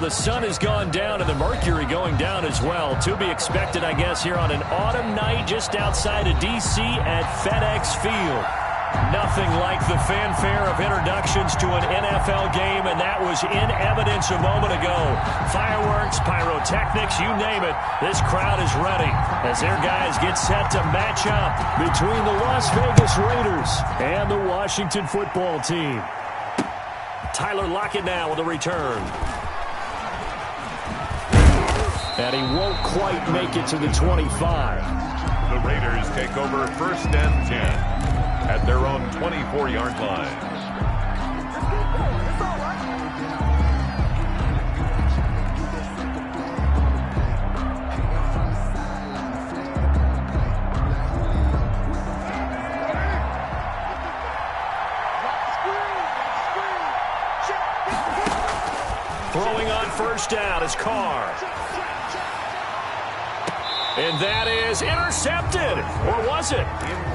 The sun has gone down and the mercury going down as well. To be expected, I guess, here on an autumn night just outside of D.C. at FedEx Field. Nothing like the fanfare of introductions to an NFL game, and that was in evidence a moment ago. Fireworks, pyrotechnics, you name it. This crowd is ready as their guys get set to match up between the Las Vegas Raiders and the Washington football team. Tyler Lockett now with a return. And he won't quite make it to the 25. The Raiders take over 1st and 10. At their own 24-yard line. Throwing on 1st down is Carr. And that is intercepted. Or was it?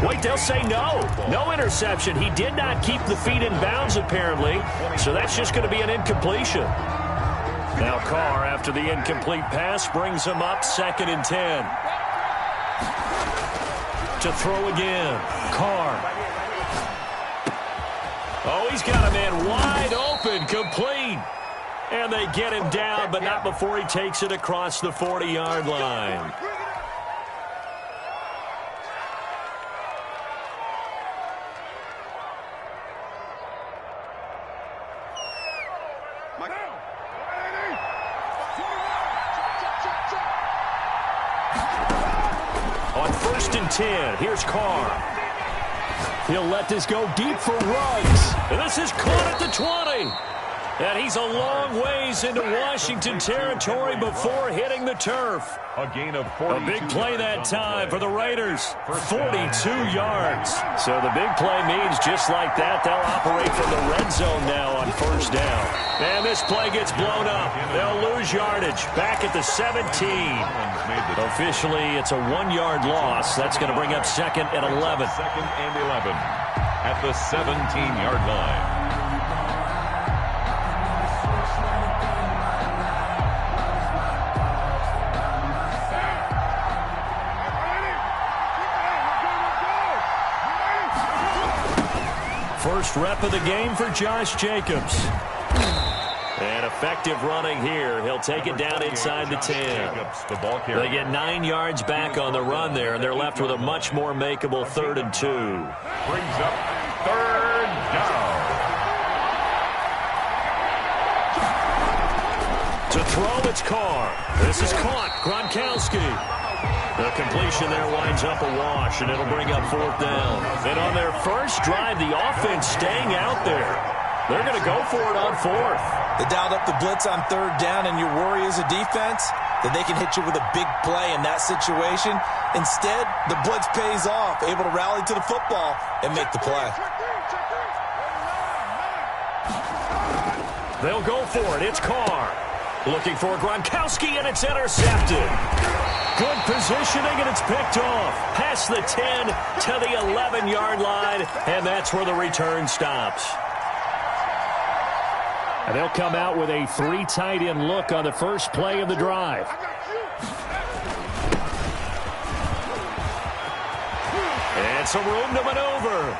Wait, they'll say no. No interception. He did not keep the feet in bounds, apparently. So that's just going to be an incompletion. Now Carr, after the incomplete pass, brings him up 2nd and 10. To throw again. Carr. Oh, he's got a man wide open, complete. And they get him down, but not before he takes it across the 40-yard line. On 1st and 10, here's Carr. He'll let this go deep for Ruggs. And this is caught at the 20. And he's a long ways into Washington territory before hitting the turf. A gain of 42. A big play that time for the Raiders. 42 yards. So the big play means just like that, they'll operate from the red zone now on 1st down. And this play gets blown up. They'll lose yardage. Back at the 17. Officially, it's a 1-yard loss. That's going to bring up 2nd and 11. 2nd and 11 at the 17-yard line. First rep of the game for Josh Jacobs. And effective running here. He'll take it down inside the 10. They get 9 yards back on the run there, and they're left with a much more makeable 3rd and 2. Brings up 3rd down. To throw, it's Carr. This is caught. Gronkowski. The completion there winds up a wash, and it'll bring up 4th down. And on their first drive, the offense staying out there. They're going to go for it on 4th. They dialed up the blitz on 3rd down, and your worry as a defense that they can hit you with a big play in that situation. Instead, the blitz pays off, able to rally to the football and make the play. They'll go for it. It's Carr. Looking for Gronkowski, and it's intercepted. Good positioning, and it's picked off. Past the 10 to the 11-yard line, and that's where the return stops. And they'll come out with a 3 tight end look on the first play of the drive. And some room to maneuver.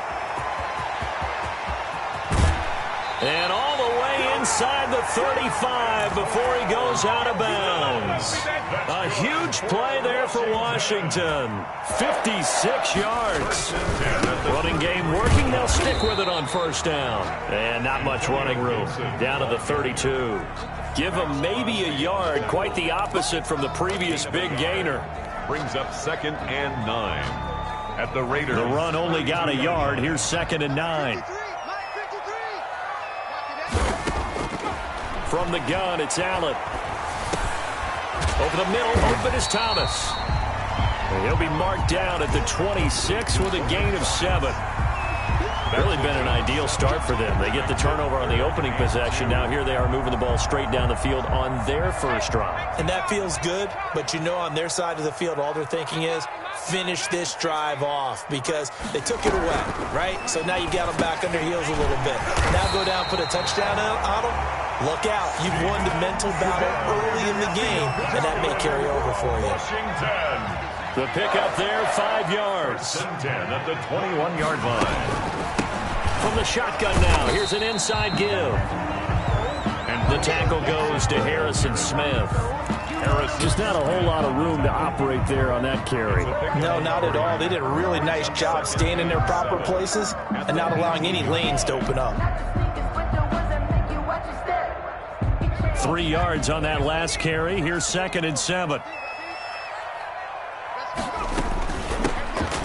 And all the way inside the 35 before he goes out of bounds. A huge play there for Washington. 56 yards. Running game working. They'll stick with it on 1st down. And not much running room. Down to the 32. Give them maybe a yard. Quite the opposite from the previous big gainer. Brings up 2nd and 9. At the Raiders. The run only got a yard. Here's 2nd and 9. From the gun, it's Allen. Over the middle, open is Thomas. And he'll be marked down at the 26 with a gain of 7. Really been an ideal start for them. They get the turnover on the opening possession. Now here they are moving the ball straight down the field on their first drive. And that feels good, but you know on their side of the field, all they're thinking is finish this drive off because they took it away, right? So now you got them back on their heels a little bit. Now go down, put a touchdown on them. Look out. You've won the mental battle early in the game, and that may carry over for you. Washington. The pickup there, 5 yards. 10 at the 21-yard line. From the shotgun now, here's an inside give. And the tackle goes to Harrison Smith. Just not a whole lot of room to operate there on that carry. No, not at all. They did a really nice job staying in their proper places and not allowing any lanes to open up. 3 yards on that last carry. Here's 2nd and 7.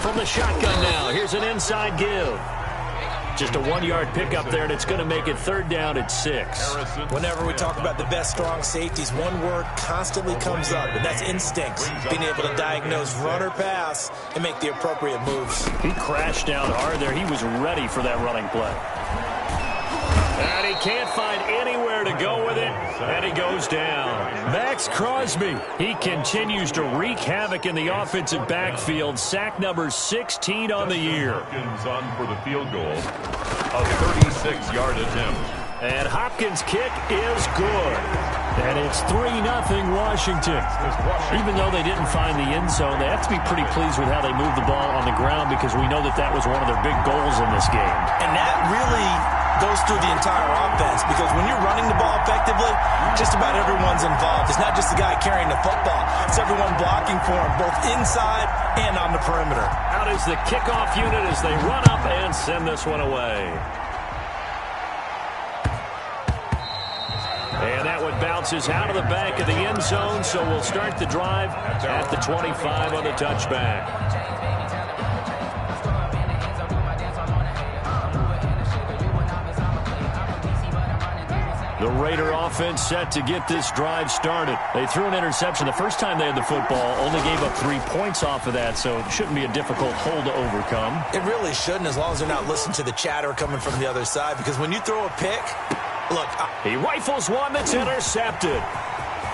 From the shotgun now, here's an inside give. Just a 1-yard pickup there, and it's going to make it 3rd down at 6. Whenever we talk about the best strong safeties, one word constantly comes up, and that's instincts. Being able to diagnose run or pass and make the appropriate moves. He crashed down hard there. He was ready for that running play. And he can't find anywhere to go with it, and he goes down. Max Crosby, he continues to wreak havoc in the offensive backfield. Sack number 16 on the year. Hopkins on for the field goal. A 36-yard attempt. And Hopkins' kick is good. And it's 3-0 Washington. Even though they didn't find the end zone, they have to be pretty pleased with how they moved the ball on the ground because we know that that was one of their big goals in this game. And that really goes through the entire offense because when you're running the ball effectively, just about everyone's involved. It's not just the guy carrying the football. It's everyone blocking for him, both inside and on the perimeter. Out is the kickoff unit as they run up and send this one away. And that one bounces out of the back of the end zone, so we'll start the drive at the 25 on the touchback. The Raider offense set to get this drive started. They threw an interception the first time they had the football, only gave up 3 points off of that, so it shouldn't be a difficult hole to overcome. It really shouldn't, as long as they're not listening to the chatter coming from the other side, because when you throw a pick, look. He rifles one that's intercepted.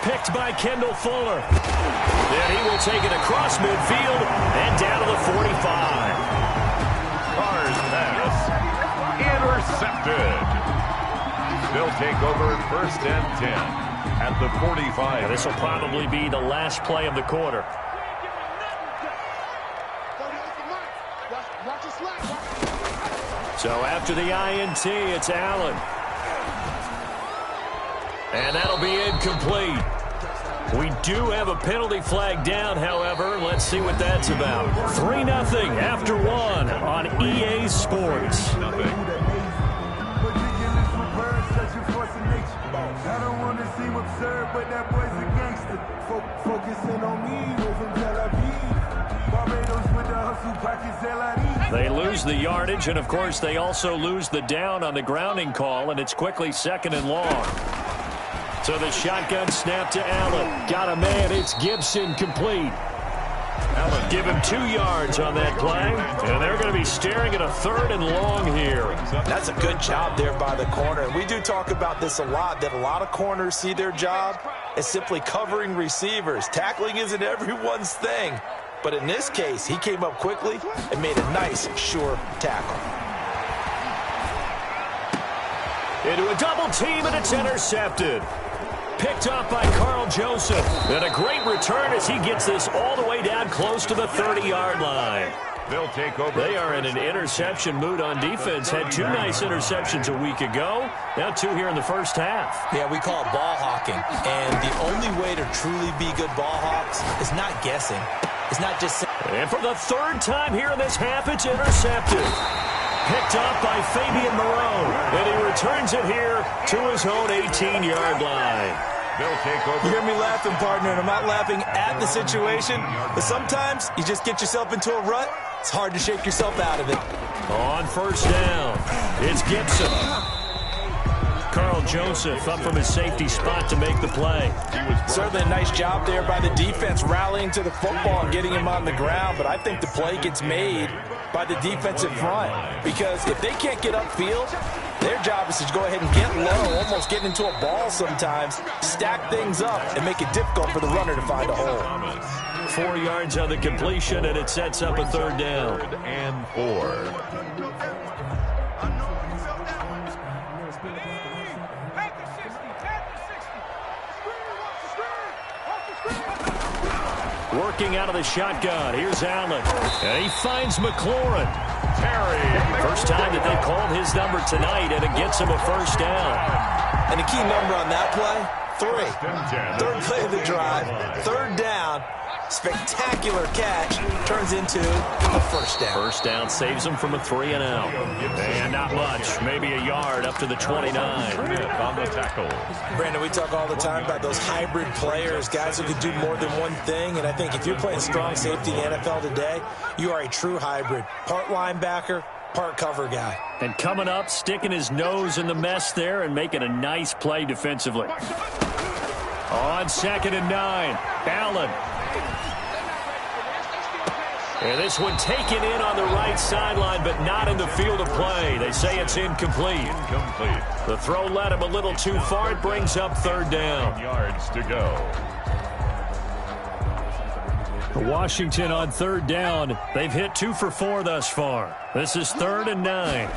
Picked by Kendall Fuller. Then he will take it across midfield and down to the 45. Carr's pass. Intercepted. They'll take over 1st and 10 at the 45. This will probably be the last play of the quarter. So after the INT, it's Allen. And that'll be incomplete. We do have a penalty flag down, however. Let's see what that's about. 3-0 after 1 on EA Sports. I don't want to seem absurd, but that boy's a gangster. Focusing on me, from Tel Aviv. Barbados with the hustle pockets, They lose the yardage, and of course they also lose the down on the grounding call, and it's quickly 2nd and long. So the shotgun snap to Allen. Got a man, it's Gibson, complete. Allen give him 2 yards on that play, and they're going to be staring at a 3rd and long here. That's a good job there by the corner. We do talk about this a lot, that a lot of corners see their job as simply covering receivers. Tackling isn't everyone's thing, but in this case, he came up quickly and made a nice, sure tackle. Into a double team, and it's intercepted. Picked up by Carl Joseph. And a great return as he gets this all the way down close to the 30-yard line. They'll take over. They are in an interception mood on defense. Had 2 nice interceptions a week ago. Now 2 here in the first half. Yeah, we call it ball hawking. And the only way to truly be good ball hawks is not guessing. It's not just... And for the 3rd time here in this half, it's intercepted. Picked up by Fabian Moreau. And he returns it here to his own 18-yard line. They'll take over. You hear me laughing, partner, and I'm not laughing at the situation, but sometimes you just get yourself into a rut. It's hard to shake yourself out of it. On 1st down, it's Gibson. Carl Joseph up from his safety spot to make the play. Certainly a nice job there by the defense rallying to the football and getting him on the ground, but I think the play gets made by the defensive front because if they can't get upfield, their job is to go ahead and get low, almost get into a ball sometimes, stack things up, and make it difficult for the runner to find a hole. 4 yards on the completion, and it sets up a 3rd down. 3rd and 4. Working out of the shotgun. Here's Allen. And he finds McLaurin. First time that they've called his number tonight, and it gets him a first down. And the key number on that play, 3. Third play of the drive, third down. Spectacular catch turns into a first down. First down saves him from a 3-and-out. And not much, maybe a yard up to the 29. On the tackle. Brandon, we talk all the time about those hybrid players, guys who can do more than one thing. And I think if you're playing strong safety in the NFL today, you are a true hybrid. Part linebacker, part cover guy. And coming up, sticking his nose in the mess there and making a nice play defensively. On 2nd and 9, Allen. And this one taken in on the right sideline, but not in the field of play. They say it's incomplete. The throw led him a little too far. It brings up 3rd down. Yards to go. Washington on 3rd down. They've hit 2 for 4 thus far. This is 3rd and 9.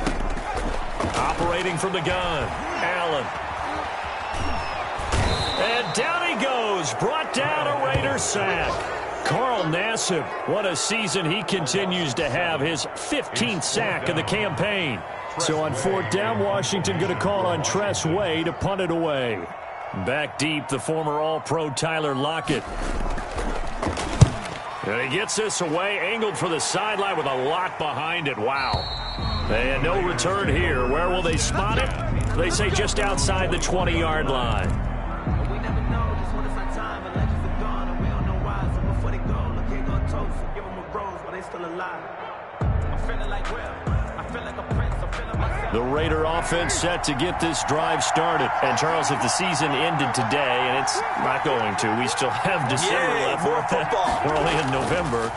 Operating from the gun, Allen. And down he goes. Brought down a Raider sack. Carl Nassib, what a season he continues to have, his 15th sack of the campaign. So on 4th down, Washington going to call on Tress Way to punt it away. Back deep, the former All-Pro Tyler Lockett. And he gets this away, angled for the sideline with a lot behind it. Wow. And no return here. Where will they spot it? They say just outside the 20-yard line. The Raider offense set to get this drive started. And, Charles, if the season ended today, and it's not going to, we still have December left. More football. We're only in November.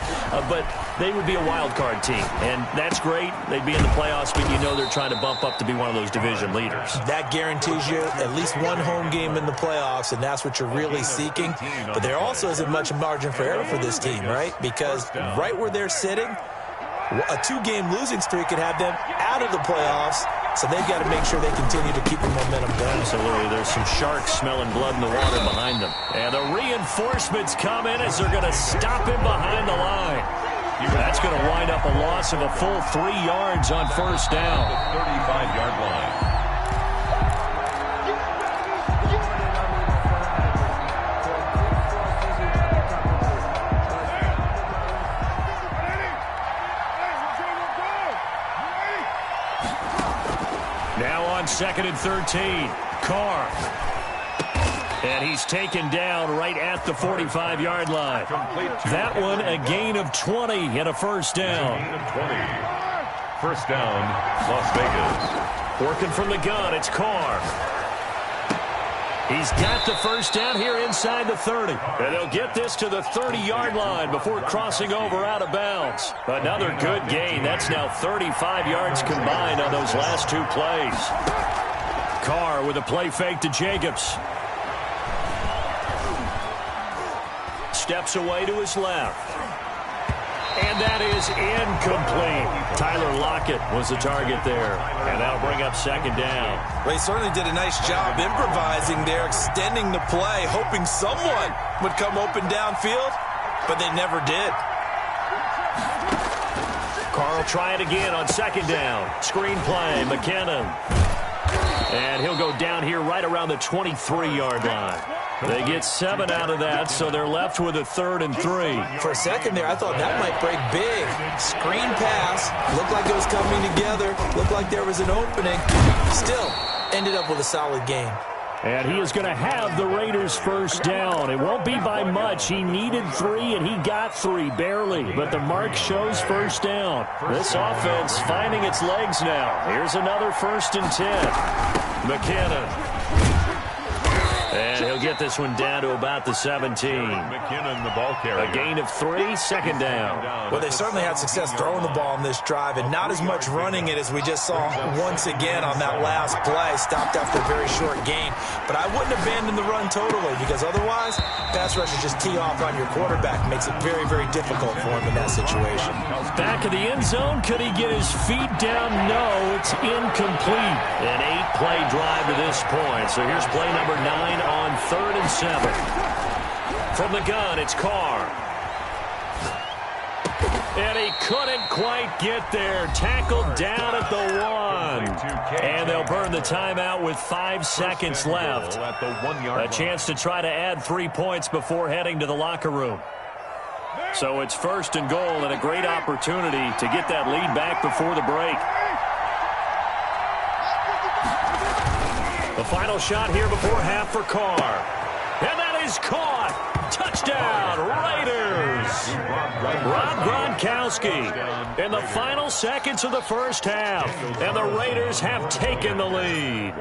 But they would be a wild card team. And that's great. They'd be in the playoffs, but you know they're trying to bump up to be one of those division leaders. That guarantees you at least one home game in the playoffs, and that's what you're really seeking. But there also isn't much margin for error for this team, right? Because right where they're sitting, a 2-game losing streak could have them out of the playoffs, so they've got to make sure they continue to keep the momentum going. Absolutely. There's some sharks smelling blood in the water behind them. And the reinforcements come in as they're going to stop him behind the line. That's going to wind up a loss of a full 3 yards on 1st down. The 35-yard line. Now on 2nd and 13, Carr. And he's taken down right at the 45-yard line. That one a gain of 20 and a first down. Gain of 20. First down, Las Vegas. Working from the gun, it's Carr. He's got the first down here inside the 30. And they'll get this to the 30-yard line before crossing over out of bounds. Another good gain. That's now 35 yards combined on those last 2 plays. Carr with a play fake to Jacobs. Steps away to his left. And that is incomplete. Tyler Lockett was the target there. And that'll bring up 2nd down. Well, he certainly did a nice job improvising there, extending the play, hoping someone would come open downfield, but they never did. Carl try it again on 2nd down. Screen play, McKinnon. And he'll go down here right around the 23-yard line. They get 7 out of that, so they're left with a 3rd and 3. For a second there, I thought that might break big. Screen pass. Looked like it was coming together. Looked like there was an opening. Still ended up with a solid game. And he is going to have the Raiders' first down. It won't be by much. He needed 3, and he got 3, barely. But the mark shows first down. This offense finding its legs now. Here's another 1st and 10. McKinnon. And he'll get this one down to about the 17. McKinnon, the ball carrier. A gain of 3, 2nd down. Well, they certainly had success throwing the ball in this drive, and not as much running it as we just saw once again on that last play. Stopped after a very short game. But I wouldn't abandon the run totally, because otherwise, pass rushers just tee off on your quarterback. Makes it very, very difficult for him in that situation. Back of the end zone. Could he get his feet down? No, it's incomplete. An 8-play drive to this point. So here's play number 9 on 3rd and 7. From the gun, it's Carr. And he couldn't quite get there. Tackled down at the 1. And they'll burn the timeout with 5 seconds left. A chance to try to add 3 points before heading to the locker room. So it's 1st and goal and a great opportunity to get that lead back before the break. The final shot here before half for Carr. And that is caught. Touchdown, Raiders. Rob Gronkowski in the final seconds of the first half. And the Raiders have taken the lead.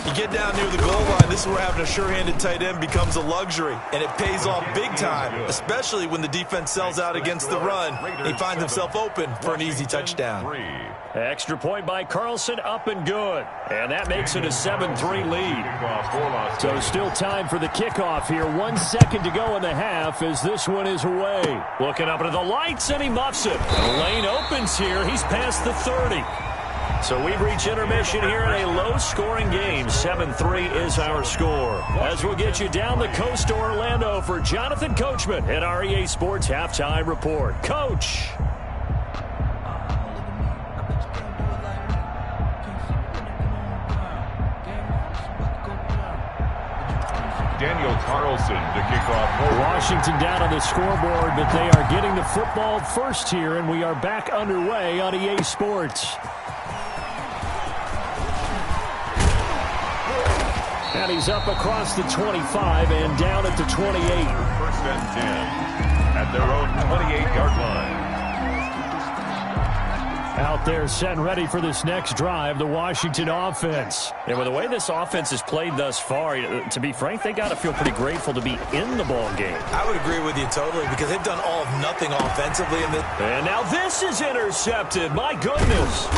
You get down near the goal line, this is where having a sure-handed tight end becomes a luxury, and it pays off big time, especially when the defense sells out against the run. He finds himself open for an easy touchdown. Extra point by Carlson, up and good. And that makes it a 7-3 lead. So still time for the kickoff here. 1 second to go in the half as this one is away. Looking up into the lights, and he muffs it. The lane opens here. He's past the 30. So we've reached intermission here in a low-scoring game. 7-3 is our score. As we'll get you down the coast to Orlando for Jonathan Coachman at our EA Sports Halftime Report. Coach. Daniel Carlson to kick off. Washington down on the scoreboard, but they are getting the football first here, and we are back underway on EA Sports. And he's up across the 25 and down at the 28. 1st and 10 at their own 28-yard line. Out there set and ready for this next drive, the Washington offense. And with the way this offense has played thus far, to be frank, they got to feel pretty grateful to be in the ball game. I would agree with you totally because they've done all of nothing offensively. And now this is intercepted. My goodness.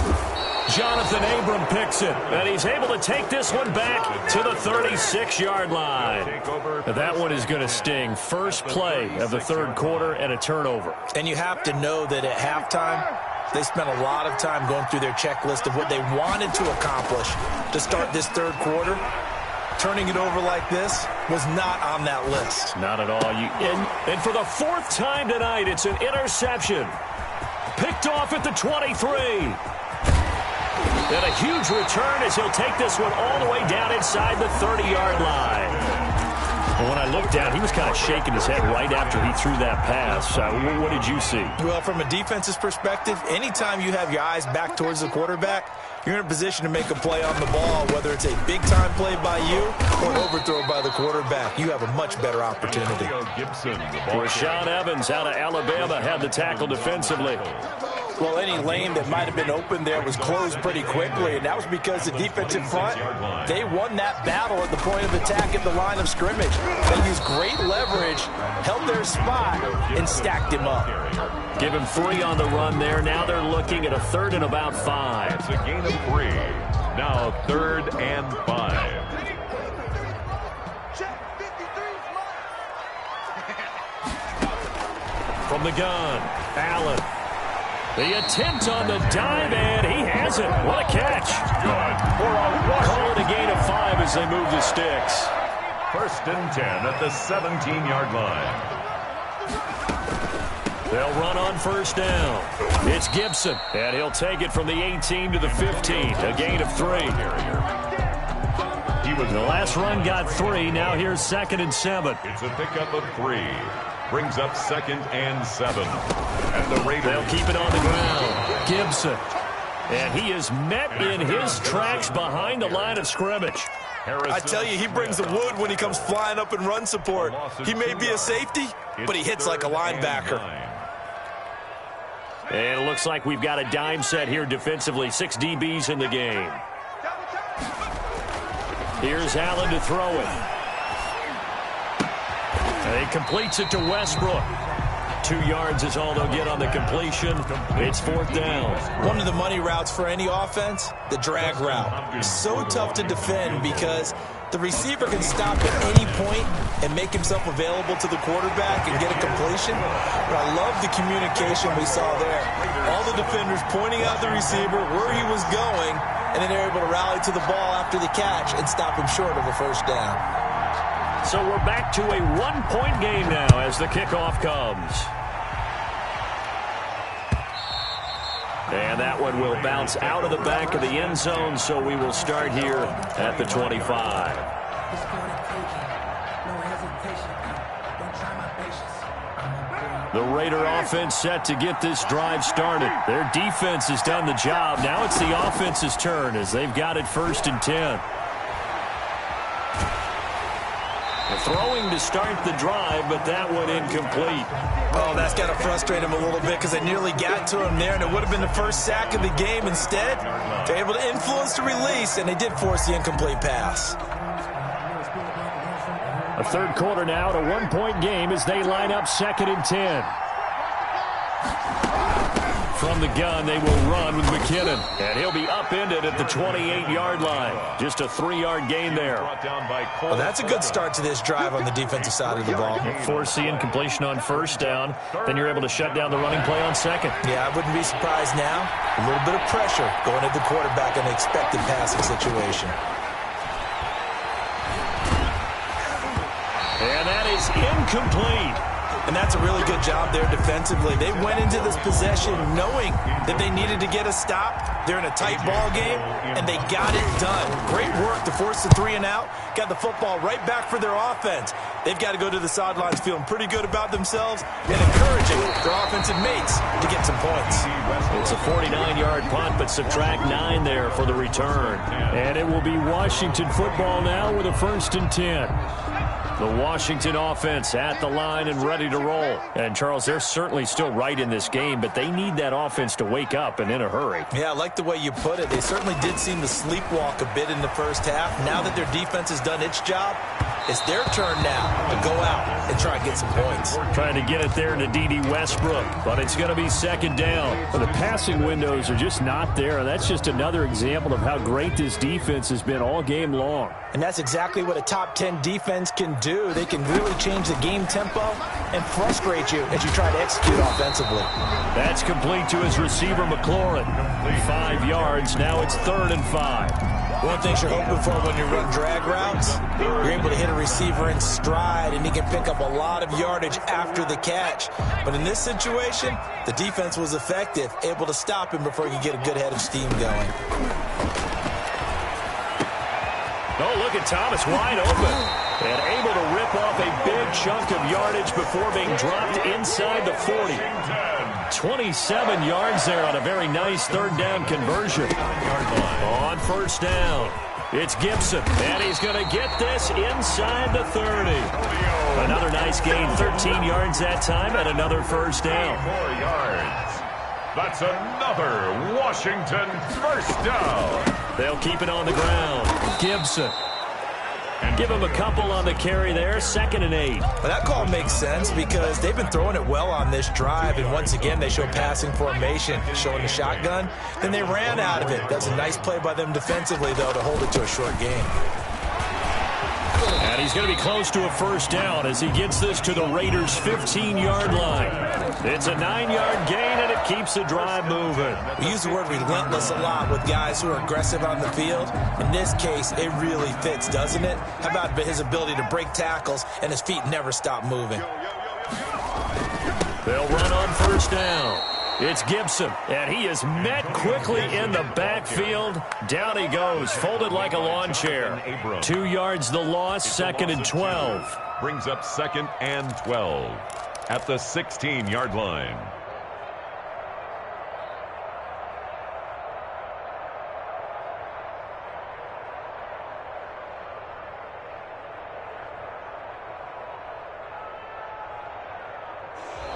Jonathan Abram picks it, and he's able to take this one back to the 36-yard line. That one is going to sting. First play of the third quarter and a turnover. And you have to know that at halftime, they spent a lot of time going through their checklist of what they wanted to accomplish to start this third quarter. Turning it over like this was not on that list. Not at all. And for the 4th time tonight, it's an interception. Picked off at the 23. And a huge return as he'll take this one all the way down inside the 30-yard line. And when I looked down, he was kind of shaking his head right after he threw that pass. What did you see? Well, from a defense's perspective, anytime you have your eyes back towards the quarterback, you're in a position to make a play on the ball, whether it's a big-time play by you or an overthrow by the quarterback. You have a much better opportunity. Rashaan Evans out of Alabama had the tackle defensively. Well, any lane that might have been open there was closed pretty quickly, and that was because the defensive front, they won that battle at the point of attack at the line of scrimmage. They used great leverage, held their spot, and stacked him up. Give him 3 on the run there. Now they're looking at a 3rd and about 5. It's a gain of 3. Now 3rd and 5. From the gun, Allen. The attempt on the dive, and he has it. What a catch. Call it a gain of 5 as they move the sticks. 1st and 10 at the 17-yard line. They'll run on 1st down. It's Gibson, and he'll take it from the 18 to the 15, a gain of 3. The last run got 3. Now here's 2nd and 7. It's a pickup of 3. Brings up 2nd and 7. And the Raiders. They'll keep it on the ground. Gibson. And he is met in his tracks behind the line of scrimmage. I tell you, he brings the wood when he comes flying up in run support. He may be a safety, but he hits like a linebacker. And it looks like we've got a dime set here defensively. 6 DBs in the game. Here's Allen to throw it. And he completes it to Westbrook. 2 yards is all they'll get on the completion. It's 4th down. One of the money routes for any offense, the drag route. So tough to defend because the receiver can stop at any point and make himself available to the quarterback and get a completion. But I love the communication we saw there. All the defenders pointing out the receiver, where he was going, and then they're able to rally to the ball after the catch and stop him short of a 1st down. So we're back to a 1-point game now as the kickoff comes. And that one will bounce out of the back of the end zone, so we will start here at the 25. The Raider offense set to get this drive started. Their defense has done the job. Now it's the offense's turn as they've got it 1st and 10. Throwing to start the drive, but that one incomplete. Oh, that's got to frustrate him a little bit because they nearly got to him there, and it would have been the first sack of the game. Instead, they're able to influence the release, and they did force the incomplete pass. A third quarter now, a one-point game as they line up 2nd and 10. From the gun, they will run with McKinnon. And he'll be upended at the 28-yard line. Just a 3-yard gain there. Well, that's a good start to this drive on the defensive side of the ball. Force the incompletion on 1st down. Then you're able to shut down the running play on 2nd. Yeah, I wouldn't be surprised now. A little bit of pressure going at the quarterback in an expected passing situation. And that is incomplete. And that's a really good job there defensively. They went into this possession knowing that they needed to get a stop. They're in a tight ball game, and they got it done. Great work to force the 3 and out. Got the football right back for their offense. They've got to go to the sidelines feeling pretty good about themselves and encouraging their offensive mates to get some points. It's a 49-yard punt, but subtract 9 there for the return. And it will be Washington football now with a 1st and 10. The Washington offense at the line and ready to roll. And, Charles, they're certainly still right in this game, but they need that offense to wake up and in a hurry. Yeah, I like the way you put it. They certainly did seem to sleepwalk a bit in the first half. Now that their defense has done its job, it's their turn now to go out and try and get some points. Trying to get it there to D.D. Westbrook, but it's going to be 2nd down. Well, the passing windows are just not there. That's just another example of how great this defense has been all game long. And that's exactly what a top 10 defense can do. They can really change the game tempo and frustrate you as you try to execute offensively. That's complete to his receiver, McLaurin. 5 yards. Now it's 3rd and 5. One thing you're hoping for when you run drag routes, you're able to hit a receiver in stride, and he can pick up a lot of yardage after the catch. But in this situation, the defense was effective, able to stop him before he could get a good head of steam going. Oh, look at Thomas wide open and able to rip off a big chunk of yardage before being dropped inside the 40. 27 yards there on a very nice 3rd down conversion. On 1st down, it's Gibson, and he's going to get this inside the 30. Another nice gain, 13 yards that time, and another 1st down. 4 yards. That's another Washington 1st down. They'll keep it on the ground. Gibson. Give him a couple on the carry there, 2nd and 8. Well, that call makes sense because they've been throwing it well on this drive, and once again they show passing formation, showing the shotgun. Then they ran out of it. That's a nice play by them defensively, though, to hold it to a short game. And he's going to be close to a 1st down as he gets this to the Raiders' 15-yard line. It's a 9-yard gain, and it keeps the drive moving. We use the word relentless a lot with guys who are aggressive on the field. In this case, it really fits, doesn't it? How about his ability to break tackles and his feet never stop moving? They'll run on 1st down. It's Gibson, and he is met quickly in the backfield. Down he goes, folded like a lawn chair. 2 yards the loss, 2nd and 12. Brings up 2nd and 12 at the 16-yard line.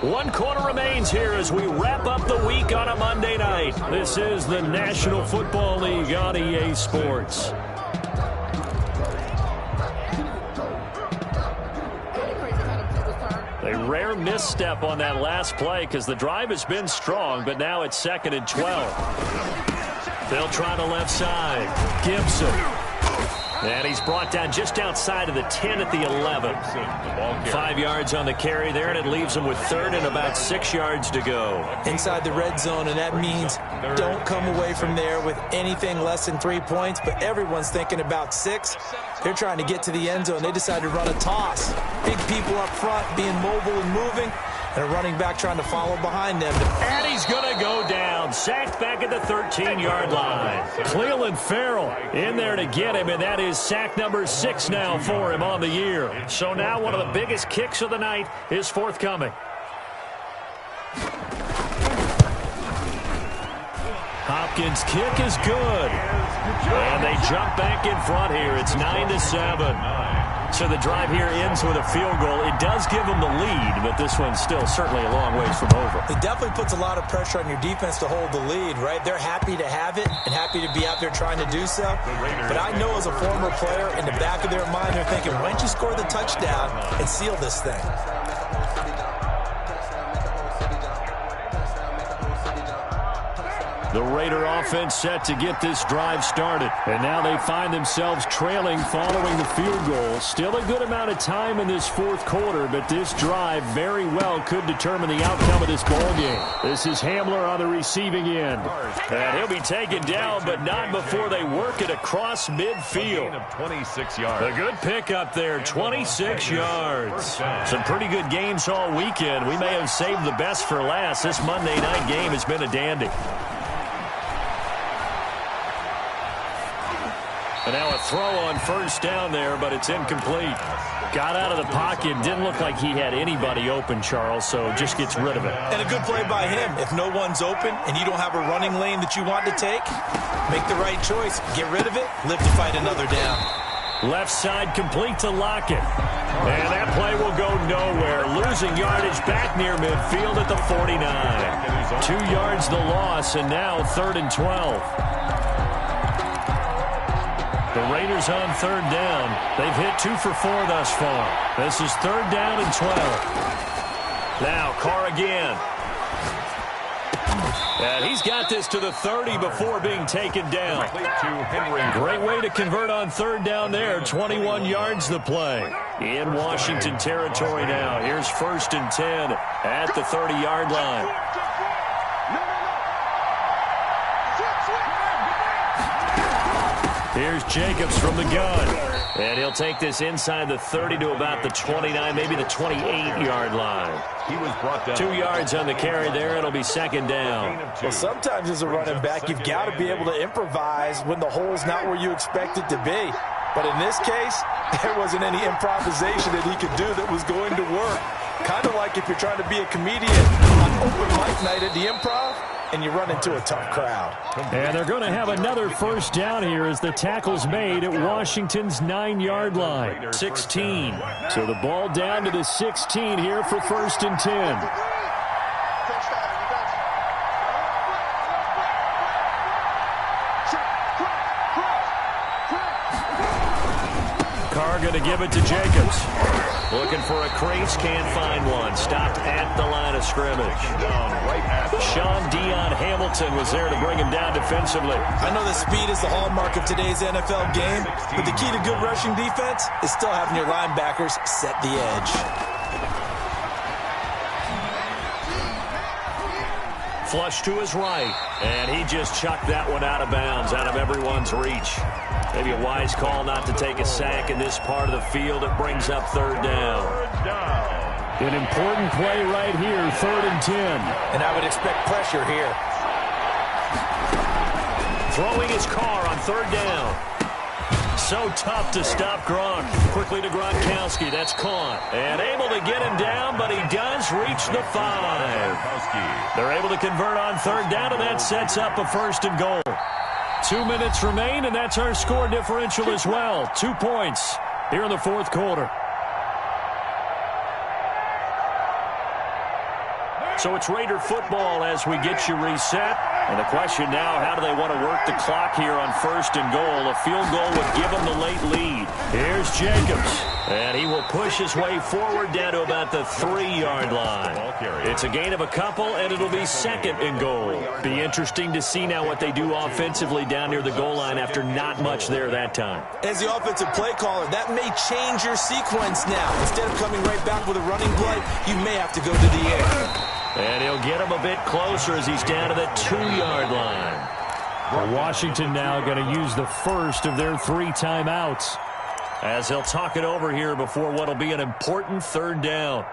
One quarter remains here as we wrap up the week on a Monday night. This is the National Football League on EA Sports. A rare misstep on that last play because the drive has been strong, but now it's 2nd and 12. They'll try the left side. Gibson. And he's brought down just outside of the 10 at the 11. 5 yards on the carry there, and it leaves him with 3rd and about 6 yards to go. Inside the red zone, and that means don't come away from there with anything less than 3 points, but everyone's thinking about 6. They're trying to get to the end zone. They decide to run a toss. Big people up front being mobile and moving. and a running back trying to follow behind them. And he's going to go down. Sacked back at the 13-yard line. Cleveland Farrell in there to get him, and that is sack number 6 now for him on the year. So now one of the biggest kicks of the night is forthcoming. Hopkins' kick is good. And they jump back in front here. It's 9-7. So the drive here ends with a field goal. It does give them the lead, but this one's still certainly a long ways from over. It definitely puts a lot of pressure on your defense to hold the lead, right? They're happy to have it and happy to be out there trying to do so. But I know as a former player, in the back of their mind, they're thinking, why don't you score the touchdown and seal this thing? The Raider offense set to get this drive started. And now they find themselves trailing following the field goal. Still a good amount of time in this fourth quarter, but this drive very well could determine the outcome of this ball game. This is Hamler on the receiving end. And he'll be taken down, but not before they work it across midfield. Of 26 yards. A good pickup there, 26 yards. Some pretty good games all weekend. We may have saved the best for last. This Monday night game has been a dandy. And now a throw on first down there, but it's incomplete. Got out of the pocket. Didn't look like he had anybody open, Charles, so just gets rid of it. And a good play by him. If no one's open and you don't have a running lane that you want to take, make the right choice. Get rid of it. Live to fight another down. Left side complete to Lockett. And that play will go nowhere. Losing yardage back near midfield at the 49. 2 yards the loss, and now 3rd and 12. The Raiders on third down. They've hit 2 for 4 thus far. This is 3rd down and 12. Now Carr again. And he's got this to the 30 before being taken down. Great way to convert on 3rd down there. 21 yards the play. In Washington territory now. Here's 1st and 10 at the 30-yard line. Here's Jacobs from the gun. And he'll take this inside the 30 to about the 29, maybe the 28-yard line. He was brought down. 2 yards on the carry there. It'll be 2nd down. Well, sometimes as a running back, you've got to be able to improvise when the hole's not where you expect it to be. But in this case, there wasn't any improvisation that he could do that was going to work. Kind of like if you're trying to be a comedian on open mic night at the Improv, and you run into a tough crowd. And they're going to have another first down here as the tackle's made at Washington's 9-yard line. 16. So the ball down to the 16 here for 1st and 10. Carr going to give it to Jacobs. Looking for a crease, can't find one. Stopped at the line of scrimmage. Sean Dion Hamilton was there to bring him down defensively. I know that speed is the hallmark of today's NFL game, but the key to good rushing defense is still having your linebackers set the edge. Flush to his right, and he just chucked that one out of bounds, out of everyone's reach. Maybe a wise call not to take a sack in this part of the field. It brings up 3rd down. An important play right here, 3rd and 10. And I would expect pressure here. Throwing his Carr on 3rd down. So tough to stop Gronk. Quickly to Gronkowski. That's caught. And able to get him down, but he does reach the 5. They're able to convert on 3rd down, and that sets up a 1st and goal. 2 minutes remain, and that's our score differential as well. 2 points here in the 4th quarter. So it's Raider football as we get you reset. And the question now, how do they want to work the clock here on 1st and goal? A field goal would give them the late lead. Here's Jacobs. And he will push his way forward down to about the 3-yard line. It's a gain of a couple, and it'll be 2nd and goal. Be interesting to see now what they do offensively down near the goal line after not much there that time. As the offensive play caller, that may change your sequence now. Instead of coming right back with a running play, you may have to go to the air. And he'll get him a bit closer as he's down to the 2-yard line. Well, Washington now going to use the first of their 3 timeouts as they'll talk it over here before what will be an important 3rd down.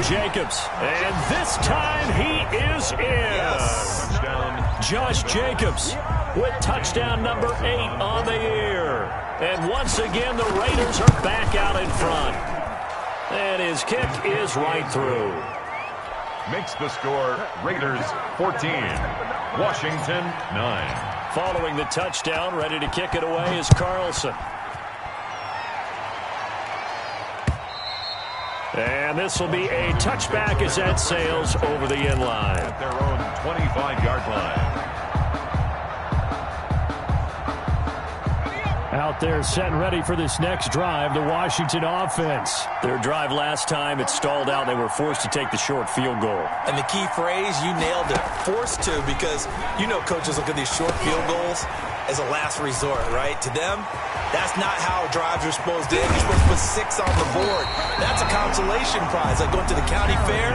Jacobs. And this time he is in. Yes. Touchdown. Josh Jacobs with touchdown number 8 on the year. And once again, the Raiders are back out in front. And his kick is right through. Makes the score Raiders 14, Washington 9. Following the touchdown, ready to kick it away is Carlson. And this will be a touchback as that sails over the end line. At their own 25-yard line. Out there set and ready for this next drive, the Washington offense. Their drive last time, it stalled out. They were forced to take the short field goal. And the key phrase, you nailed it, forced to, because you know coaches look at these short field goals as a last resort, right? To them, that's not how drives are supposed to end. You're supposed to put 6 on the board. That's a consolation prize. Like going to the county fair,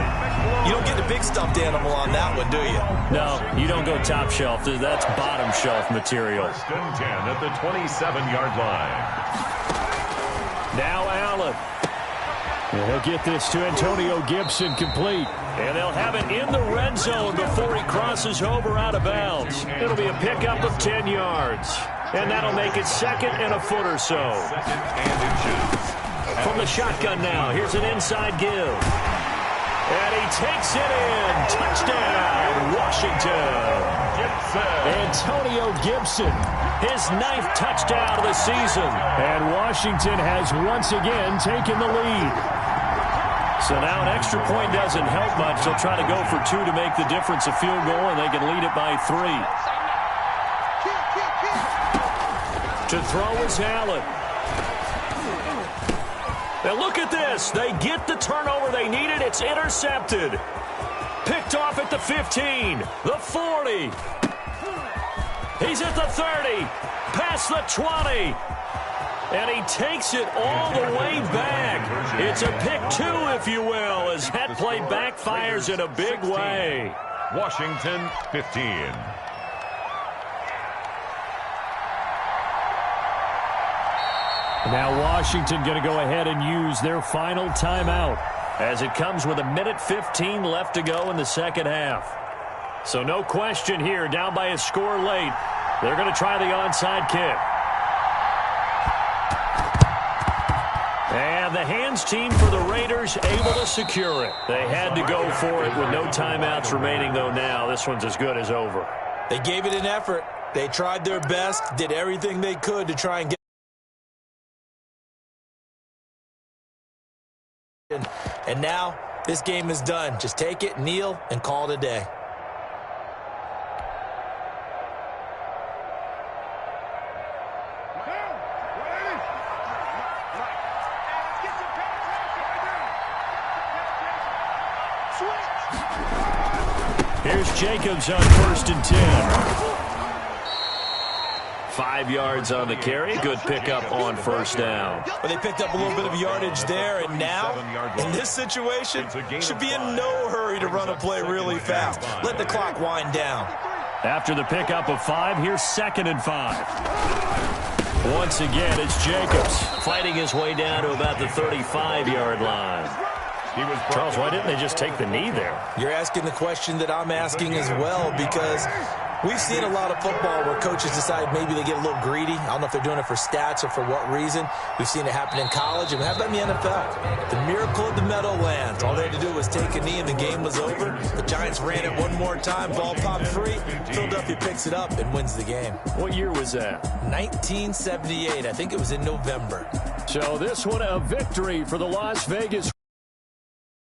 you don't get the big stuffed animal on that one, do you? No, you don't go top shelf. That's bottom shelf material. First and 10 at the 27-yard line. Now Allen. And he'll get this to Antonio Gibson complete. And they'll have it in the red zone before he crosses over out of bounds. It'll be a pickup of 10 yards. And that'll make it 2nd and a foot or so. 2nd and inches. From the shotgun now, here's an inside give. And he takes it in. Touchdown, Washington. Antonio Gibson, his 9th touchdown of the season. And Washington has once again taken the lead. So now an extra point doesn't help much. They'll try to go for 2 to make the difference a field goal, and they can lead it by 3. To throw is Allen. Now look at this. They get the turnover they needed. It's intercepted. Picked off at the 15, the 40. He's at the 30, past the 20. And he takes it all the way back. It's a pick 2, if you will, as that play backfires in a big way. Washington 15. Now Washington going to go ahead and use their final timeout as it comes with 1:15 left to go in the second half. So no question here, down by a score late. They're going to try the onside kick. And the hands team for the Raiders able to secure it. They had to go for it with no timeouts remaining, though now this one's as good as over. They gave it an effort. They tried their best, did everything they could to try and get. And now this game is done. Just take it, kneel, and call it a day. Here's Jacobs on 1st and 10. 5 yards on the carry. Good pickup on 1st down. But they picked up a little bit of yardage there, and now, in this situation, should be in no hurry to run a play really fast. Let the clock wind down. After the pickup of 5, here's 2nd and 5. Once again, it's Jacobs fighting his way down to about the 35-yard line. Charles, why didn't they just take the knee there? You're asking the question that I'm asking as well, because we've seen a lot of football where coaches decide maybe they get a little greedy. I don't know if they're doing it for stats or for what reason. We've seen it happen in college, and we have that in the NFL. The miracle of the Meadowlands. All they had to do was take a knee, and the game was over. The Giants ran it one more time. Ball popped free. Philadelphia picks it up and wins the game. What year was that? 1978. I think it was in November. So this one a victory for the Las Vegas